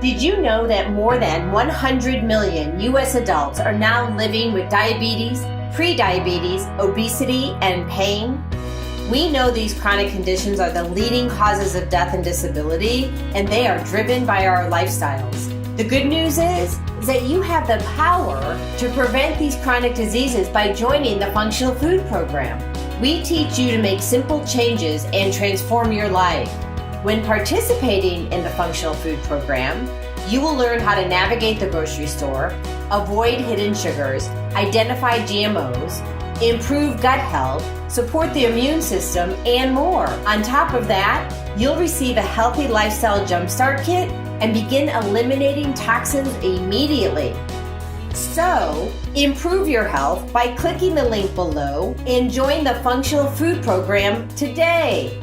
Did you know that more than 100 million U.S. adults are now living with diabetes, prediabetes, obesity, and pain? We know these chronic conditions are the leading causes of death and disability, and they are driven by our lifestyles. The good news is that you have the power to prevent these chronic diseases by joining the Functional Food Program. We teach you to make simple changes and transform your life. When participating in the Functional Food Program, you will learn how to navigate the grocery store, avoid hidden sugars, identify GMOs, improve gut health, support the immune system, and more. On top of that, you'll receive a Healthy Lifestyle Jumpstart kit and begin eliminating toxins immediately. So, improve your health by clicking the link below and join the Functional Food Program today.